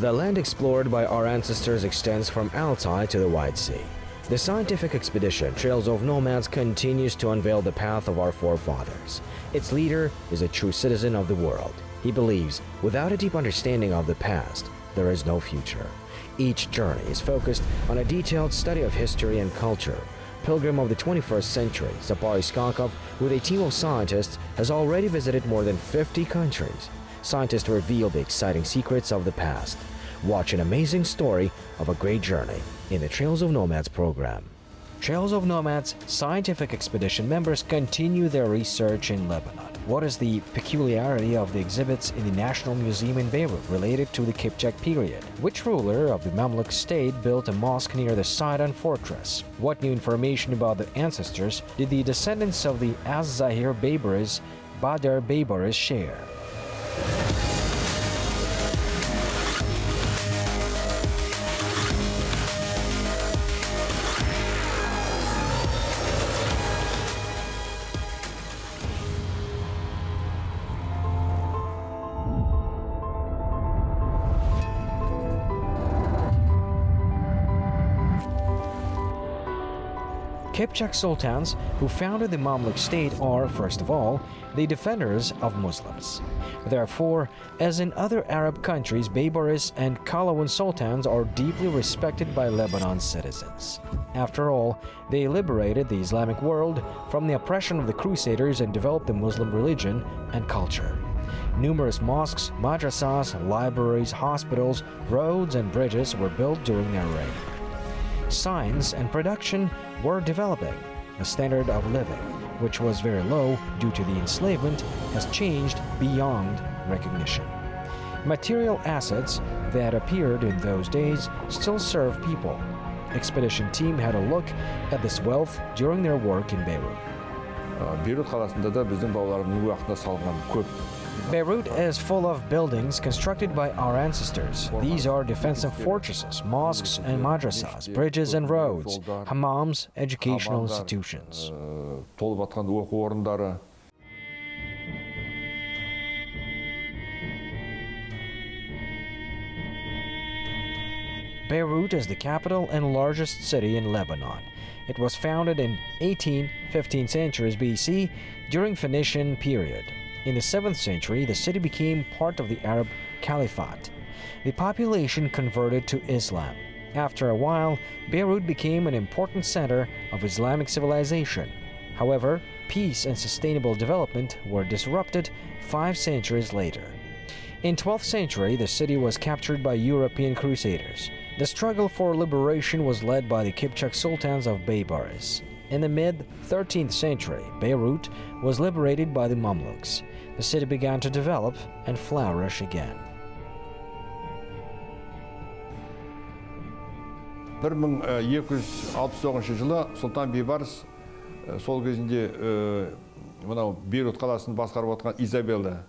The land explored by our ancestors extends from Altai to the White Sea. The scientific expedition Trails of Nomads continues to unveil the path of our forefathers. Its leader is a true citizen of the world. He believes, without a deep understanding of the past, there is no future. Each journey is focused on a detailed study of history and culture. Pilgrim of the 21st century, Baeibarys Bader, with a team of scientists, has already visited more than 50 countries. Scientists reveal the exciting secrets of the past. Watch an amazing story of a great journey in the Trails of Nomads program. Trails of Nomads scientific expedition members continue their research in Lebanon. What is the peculiarity of the exhibits in the National Museum in Beirut related to the Kipchak period? Which ruler of the Mamluk state built a mosque near the Sidon fortress? What new information about the ancestors did the descendants of the Az-Zahir Beibarys Bader Beibarys share? Kipchak sultans who founded the Mamluk state are, first of all, the defenders of Muslims. Therefore, as in other Arab countries, Beibarys and Kalawun sultans are deeply respected by Lebanon's citizens. After all, they liberated the Islamic world from the oppression of the Crusaders and developed the Muslim religion and culture. Numerous mosques, madrasas, libraries, hospitals, roads and bridges were built during their reign. Science and production were developing. The standard of living, which was very low due to the enslavement, has changed beyond recognition. Material assets that appeared in those days still serve people. Expedition team had a look at this wealth during their work in Beirut. Beirut қаласында да біздің бабаларымыздың уақытында салған көп. Beirut is full of buildings constructed by our ancestors. These are defensive fortresses, mosques and madrasas, bridges and roads, hammams, educational institutions. Толып атқан оқу орындары. Beirut is the capital and largest city in Lebanon. It was founded in 15th centuries BC during Phoenician period. In the 7th century, the city became part of the Arab Caliphate. The population converted to Islam. After a while, Beirut became an important center of Islamic civilization. However, peace and sustainable development were disrupted 5 centuries later. In 12th century, the city was captured by European crusaders. The struggle for liberation was led by the Kipchak sultans of Beibarys. In the mid-13th century, Beirut was liberated by the Mamluks. The city began to develop and flourish again. 1269 жылы Сұлтан Бейбарыс сол кезінде мынау Бейрут қаласын басқарып отқан Изабелла.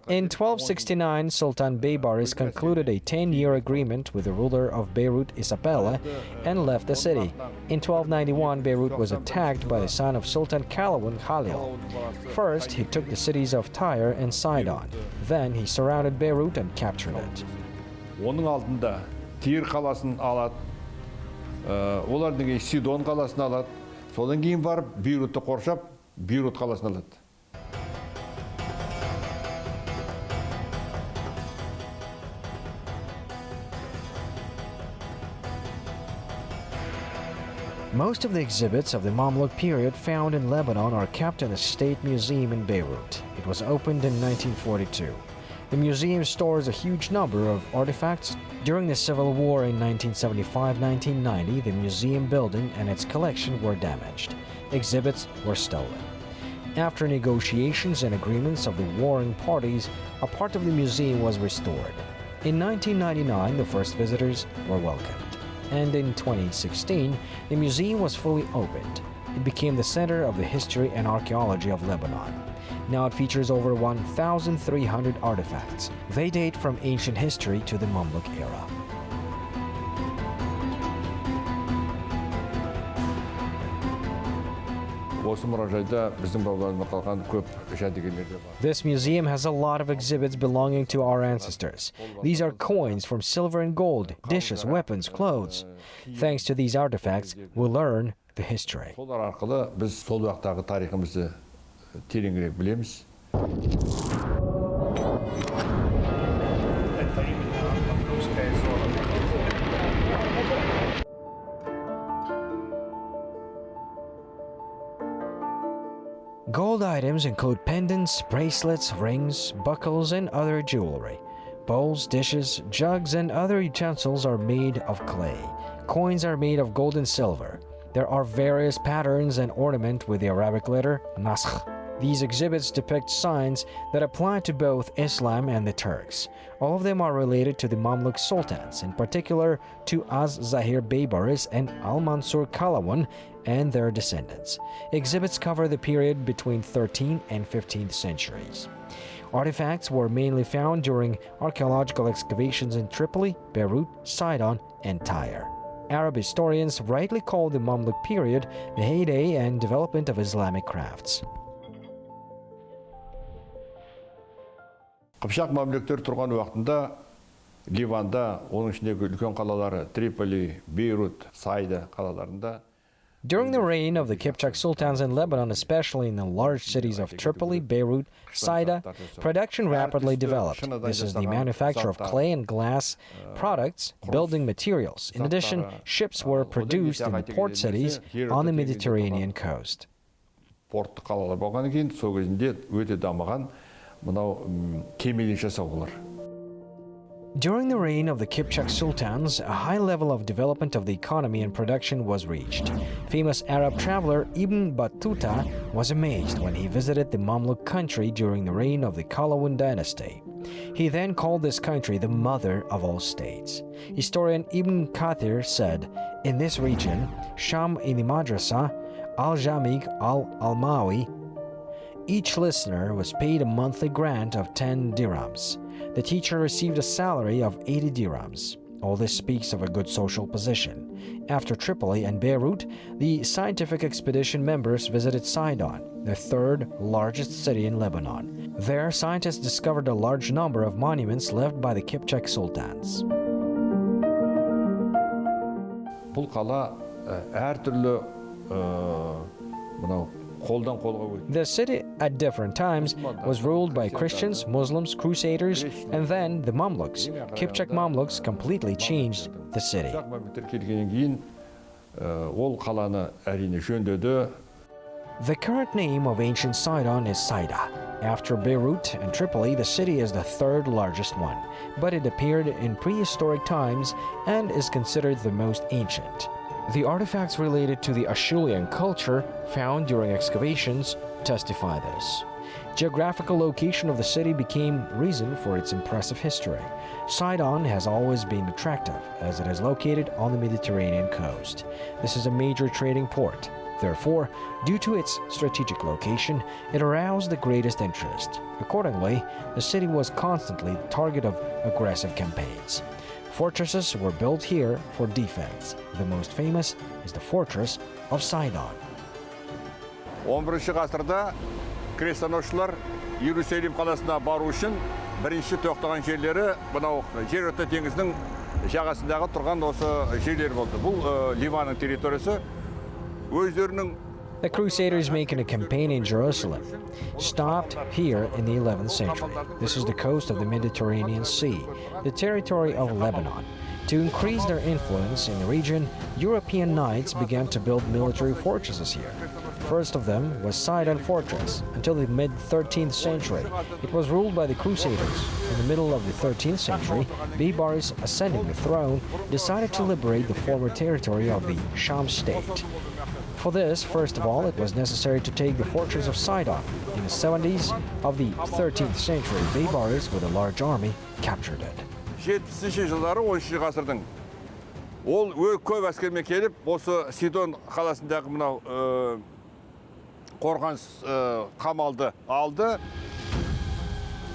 In 1269, Sultan Beibarys concluded a 10-year agreement with the ruler of Beirut, Isabella, and left the city. In 1291, Beirut was attacked by the son of Sultan Kalawun Khalil. First, he took the cities of Tyre and Sidon. Then he surrounded Beirut and captured it. Оның алдында Тир қаласын алады, олардан кейін Sidon қаласын алады, содан кейін барып Бейрутты қоршап, Бейрут қаласын алады. Most of the exhibits of the Mamluk period found in Lebanon are kept in the State Museum in Beirut. It was opened in 1942. The museum stores a huge number of artifacts. During the Civil War in 1975-1990, the museum building and its collection were damaged. Exhibits were stolen. After negotiations and agreements of the warring parties, a part of the museum was restored. In 1999, the first visitors were welcomed. And in 2016, the museum was fully opened. It became the center of the history and archaeology of Lebanon. Now it features over 1,300 artifacts. They date from ancient history to the Mamluk era. осы мұражайда біздің бабаларымыздан қалған көп жәдігерлер де бар. This museum has a lot of exhibits belonging to our ancestors. These are coins from silver and gold, dishes, weapons, clothes. Thanks to these artifacts, we'll learn the history. Солар арқылы біз сол уақыттағы тарихымызды тереңірек білеміз. Gold items include pendants, bracelets, rings, buckles, and other jewelry. Bowls, dishes, jugs, and other utensils are made of clay. Coins are made of gold and silver. There are various patterns and ornament with the Arabic letter naskh. These exhibits depict signs that apply to both Islam and the Turks. All of them are related to the Mamluk sultans, in particular to Az-Zahir Beibarys and Al-Mansur Kalawun and their descendants. Exhibits cover the period between 13th and 15th centuries. Artifacts were mainly found during archaeological excavations in Tripoli, Beirut, Sidon, and Tyre. Arab historians rightly call the Mamluk period the heyday and development of Islamic crafts. Қыпшақ мамлюктер тұрған уақытында Ливанда, оның ішіндегі үлкен қалалары Триполи, Бейрут, Сайда қалаларында. During the reign of the Kipchak sultans in Lebanon, especially in the large cities of Tripoli, Beirut, Sidon, production rapidly developed. This is the manufacture of clay and glass products, building materials. In addition, ships were produced in the port cities on the Mediterranean coast. Портты қалалар болғаннан кейін, сол кезінде өте дамыған мынау кемелер жасаулар. During the reign of the Kipchak sultans, a high level of development of the economy and production was reached. Famous Arab traveler Ibn Battuta was amazed when he visited the Mamluk country during the reign of the Kalawun dynasty. He then called this country the mother of all states. Historian Ibn Kathir said, "In this region, Sham in the Madrasa, Al-Jamig Al-Almawi, each listener was paid a monthly grant of 10 dirhams. The teacher received a salary of 80 dirhams. All this speaks of a good social position." After Tripoli and Beirut, the scientific expedition members visited Sidon, the third largest city in Lebanon. There, scientists discovered a large number of monuments left by the Kipchak sultans. Бұл қала әртүрлі мынау The city at different times was ruled by Christians, Muslims, Crusaders, and then the Mamluks. Kipchak Mamluks completely changed the city. The current name of ancient Sidon is Saida. After Beirut and Tripoli, the city is the third largest one, but it appeared in prehistoric times and is considered the most ancient. The artifacts related to the Acheulean culture found during excavations testify this. Geographical location of the city became reason for its impressive history. Sidon has always been attractive as it is located on the Mediterranean coast. This is a major trading port. Therefore, due to its strategic location, it aroused the greatest interest. Accordingly, the city was constantly the target of aggressive campaigns. Fortresses were built here for defense. The most famous is the fortress of Sidon. 11 ғасырда крестоносшылар Иерусалим қаласына бару үшін бірінші тоқтаған жерлері мынау Жерорта теңізінің жағасындағы тұрған осы жерлер болды. Бұл Ливанның территориясы. Өздерінің The Crusaders making a campaign in Jerusalem stopped here in the 11th century. This is the coast of the Mediterranean Sea, the territory of Lebanon. To increase their influence in the region, European knights began to build military fortresses here. First of them was Sidon Fortress. Until the mid-13th century, it was ruled by the Crusaders. In the middle of the 13th century, Beibarys, ascending the throne, decided to liberate the former territory of the Sham state. For this, first of all, it was necessary to take the fortress of Sidon. In the 70s of the 13th century, Beibarys, with a large army, captured it. 70-ші жылдары 13-ші ғасырдың ол көп әскермен келіп, осы Sidon қаласындағы мынау қорғаныс қамалды алды.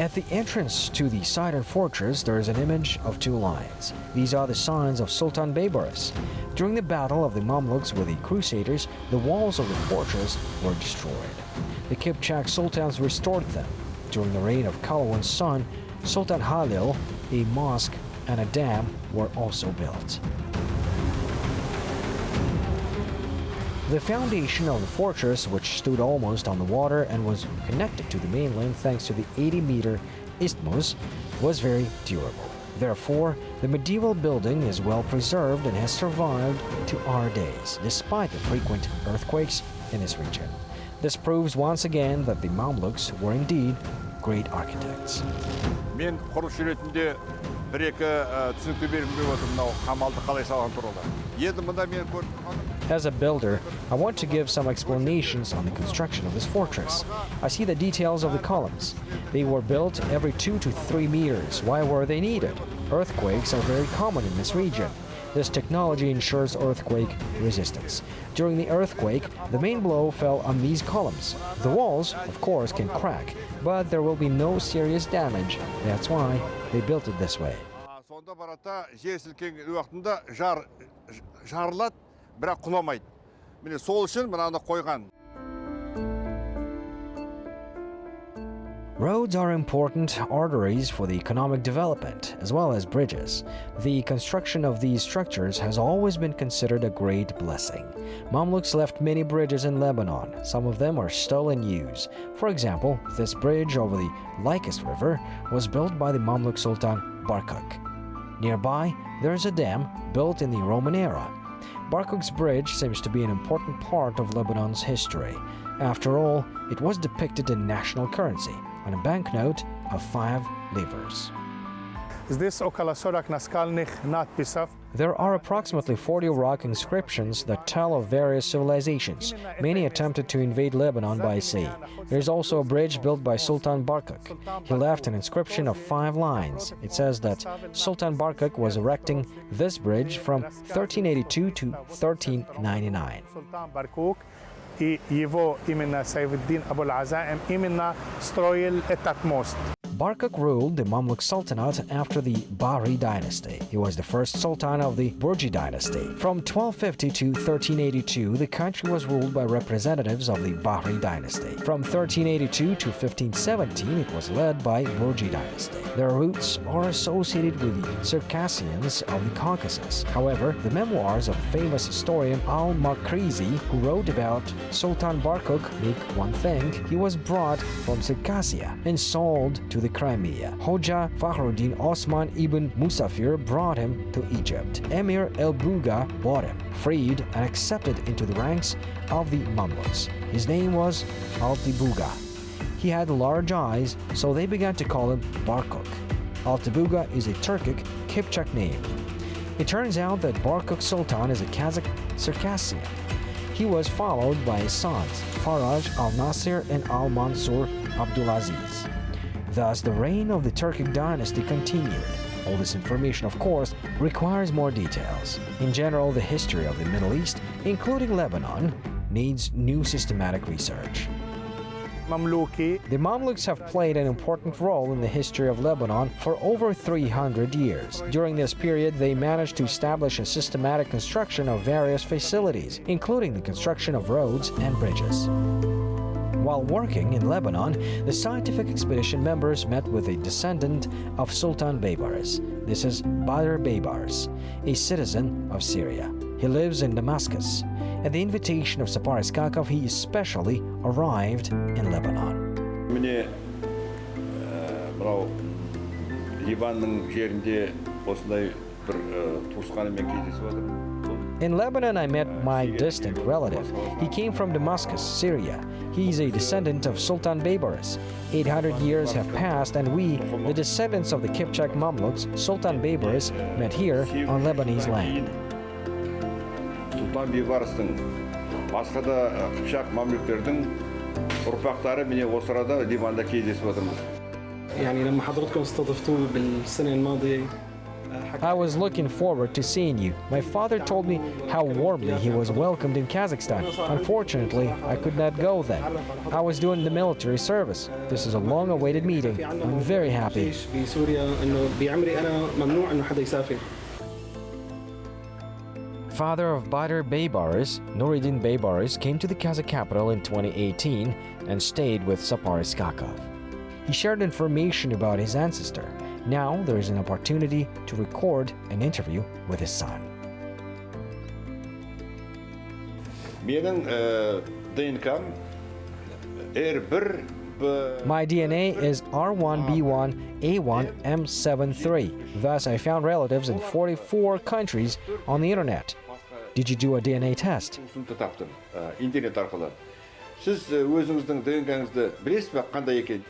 At the entrance to the Sidon fortress, there is an image of two lions. These are the signs of Sultan Beibarys. During the battle of the Mamluks with the Crusaders, the walls of the fortress were destroyed. The Kipchak sultans restored them. During the reign of Kalawan's son, Sultan Halil, a mosque and a dam were also built. The foundation of the fortress, which stood almost on the water and was connected to the mainland thanks to the 80-meter isthmus, was very durable. Therefore, the medieval building is well preserved and has survived to our days, despite the frequent earthquakes in this region. This proves once again that the Mamluks were indeed great architects. Мен құрылысшы ретінде бір-екі түсінікті бергім келіп отыр мынау қамалды қалай салған туралы. Енді мында мен көріп тұрғаным. As a builder, I want to give some explanations on the construction of this fortress. I see the details of the columns. They were built every 2 to 3 meters. Why were they needed? Earthquakes are very common in this region. This technology ensures earthquake resistance. During the earthquake, the main blow fell on these columns. The walls, of course, can crack, but there will be no serious damage. That's why they built it this way. Сонда барата жер сілкінген уақытында жарылады, бірақ құламайды. Міне сол үшін мынаны қойған. Roads are important arteries for the economic development, as well as bridges. The construction of these structures has always been considered a great blessing. Mamluks left many bridges in Lebanon. Some of them are still in use. For example, this bridge over the Lycus River was built by the Mamluk Sultan Barkok. Nearby, there is a dam built in the Roman era. Barkok's bridge seems to be an important part of Lebanon's history. After all, it was depicted in national currency on a banknote of 5 livres. There are approximately 40 rock inscriptions that tell of various civilizations. Many attempted to invade Lebanon by sea. There is also a bridge built by Sultan Barkok. He left an inscription of 5 lines. It says that Sultan Barkok was erecting this bridge from 1382 to 1399. Barkok ruled the Mamluk Sultanate after the Bahri dynasty. He was the first sultan of the Burji dynasty. From 1250 to 1382, the country was ruled by representatives of the Bahri dynasty. From 1382 to 1517, it was led by Burji dynasty. Their roots are associated with the Circassians of the Caucasus. However, the memoirs of famous historian Al-Makrizi, who wrote about Sultan Barkok, make one think he was brought from Circassia and sold to the Crimea. Hoja Fakhruddin Osman ibn Musafir brought him to Egypt. Emir el-Buga bought him, freed and accepted into the ranks of the Mamluks. His name was Altibuga. He had large eyes, so they began to call him Barkok. Altibuga is a Turkic Kipchak name. It turns out that Barkok Sultan is a Kazakh Circassian. He was followed by his sons, Faraj al-Nasir and al-Mansur Abdulaziz. Thus, the reign of the Turkic dynasty continued. All this information, of course, requires more details. In general, the history of the Middle East, including Lebanon, needs new systematic research. The Mamluks have played an important role in the history of Lebanon for over 300 years. During this period, they managed to establish a systematic construction of various facilities, including the construction of roads and bridges. While working in Lebanon, the scientific expedition members met with a descendant of Sultan Beibarys. This is Bader Beibarys, a citizen of Syria. He lives in Damascus. At the invitation of Sapar Iskakov, he especially arrived in Lebanon. Міне мынау Ливанның жерінде осындай бір туысқанымен кездесіп отырмын. In Lebanon, I met my distant relative. He came from Damascus, Syria. He is a descendant of Sultan Beibarys. 800 years have passed, and we, the descendants of the Kipchak Mamluks, Sultan Beibarys, met here on Lebanese land. Sultan Beibarystың басқа да Kipchak Mamlukтердің ұрпақтары міне осы арада Ливанда кездесіп отырмыз. يعني لما حضرتكم استضفتوه بالسنة الماضية I was looking forward to seeing you. My father told me how warmly he was welcomed in Kazakhstan. Unfortunately, I could not go then. I was doing the military service. This is a long-awaited meeting. I'm very happy. Father of Bader Beibarys, Nuruddin Beibarys, came to the Kazakh capital in 2018 and stayed with Saparis Kakov. He shared information about his ancestor. Now there is an opportunity to record an interview with his son. My DNA is R1B1A1M73. Thus, I found relatives in 44 countries on the internet. Did you do a DNA test? Siz özünüzдің DNK-ңызды білесіз бе, қандай екен?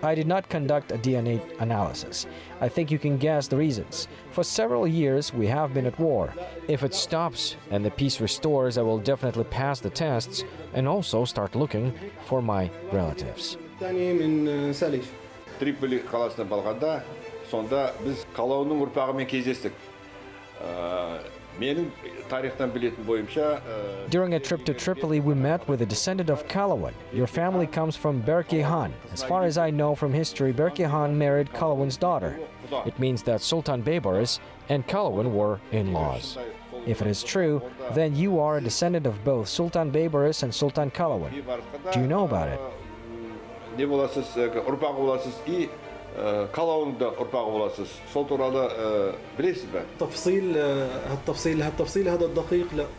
I did not conduct a DNA analysis. I think you can guess the reasons. For several years, we have been at war. If it stops and the peace restores, I will definitely pass the tests and also start looking for my relatives. Триполи қаласына барғанда, сонда біз Қалауының ұрпағымен кездестік. During a trip to Tripoli, we met with a descendant of Kalawan. Your family comes from Berke Khan. As far as I know from history, Berke Khan married Kalawan's daughter. It means that Sultan Beibarys and Kalawan were in-laws. If it is true, then you are a descendant of both Sultan Beibarys and Sultan Kalawan. Do you know about it? Қалауында ұрпағы боласыз. Сол туралы білесіз бе?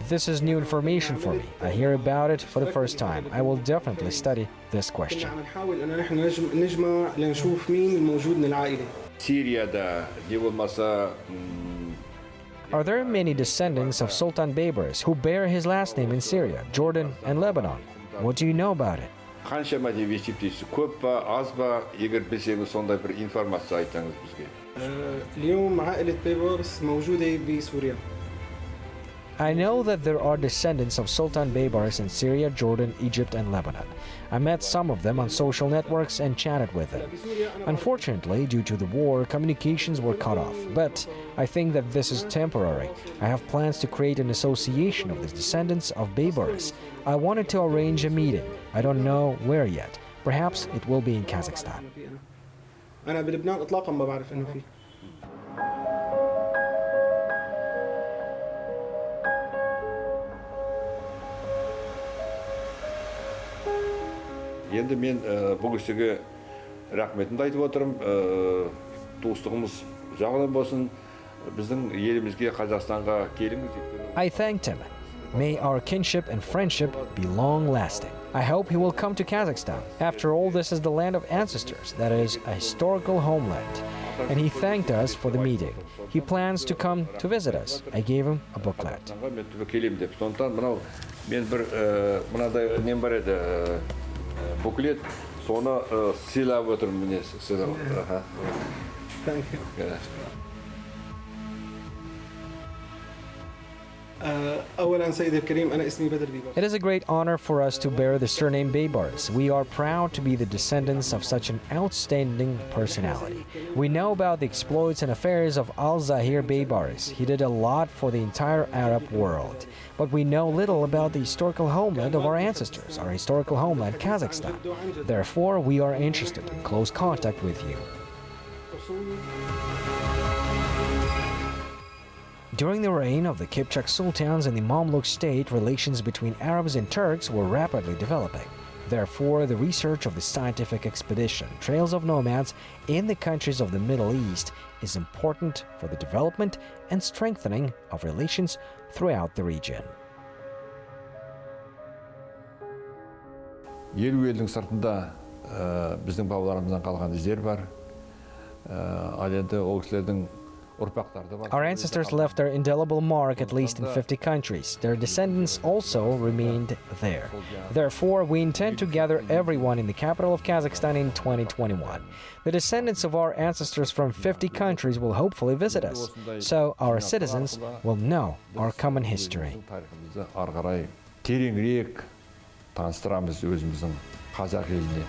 This is new information for me. I hear about it for the first time. I will definitely study this question. Сирияда не болмаса Are there many descendants of Sultan Beibarys who bear his last name in Syria, Jordan, and Lebanon? What do you know about it? қаншама деп есептейсіз, көп па, аз ба, егер білсеңіз сондай бір информация айтыңыз бізге. I know that there are descendants of Sultan Beibarys in Syria, Jordan, Egypt, and Lebanon. I met some of them on social networks and chatted with them. Unfortunately, due to the war, communications were cut off, but I think that this is temporary. I have plans to create an association of the descendants of Beibarys. I wanted to arrange a meeting. I don't know where yet. Perhaps it will be in Kazakhstan. Енді мен бұл кісіге рахметімді айтып отырмын. Туыстығымыз жағынан болсын, біздің елімізге, Қазақстанға келіңіз. I thanked him. May our kinship and friendship be long-lasting. I hope he will come to Kazakhstan. After all, this is the land of ancestors, that is, a historical homeland. And he thanked us for the meeting. He plans to come to visit us. I gave him a booklet. Буклет, соны сыйлап отырмын міне. It is a great honor for us to bear the surname Beibarys. We are proud to be the descendants of such an outstanding personality. We know about the exploits and affairs of Az-Zahir Beibarys. He did a lot for the entire Arab world. But we know little about the historical homeland of our ancestors, our historical homeland, Kazakhstan. Therefore, we are interested in close contact with you. During the reign of the Kipchak sultans in the Mamluk state, relations between Arabs and Turks were rapidly developing. Therefore, the research of the scientific expedition, Trails of Nomads, in the countries of the Middle East is important for the development and strengthening of relations throughout the region. Елу елдің сыртында біздің бабаларымыздан қалған іздер бар. Ал енді ол кісілердің Our ancestors left their indelible mark at least in 50 countries. Their descendants also remained there. Therefore, we intend to gather everyone in the capital of Kazakhstan in 2021. The descendants of our ancestors from 50 countries will hopefully visit us, so our citizens will know our common history. Тереңірек таныстырамыз өзіміздің қазақ еліне.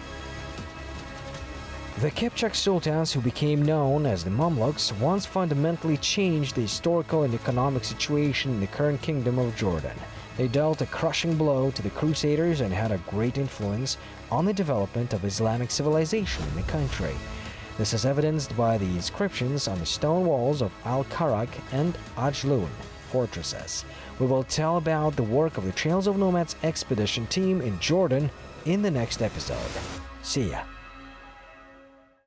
The Kipchak sultans, who became known as the Mamluks, once fundamentally changed the historical and economic situation in the current kingdom of Jordan. They dealt a crushing blow to the Crusaders and had a great influence on the development of Islamic civilization in the country. This is evidenced by the inscriptions on the stone walls of Al-Karak and Ajloun fortresses. We will tell about the work of the Trails of Nomads expedition team in Jordan in the next episode. See ya!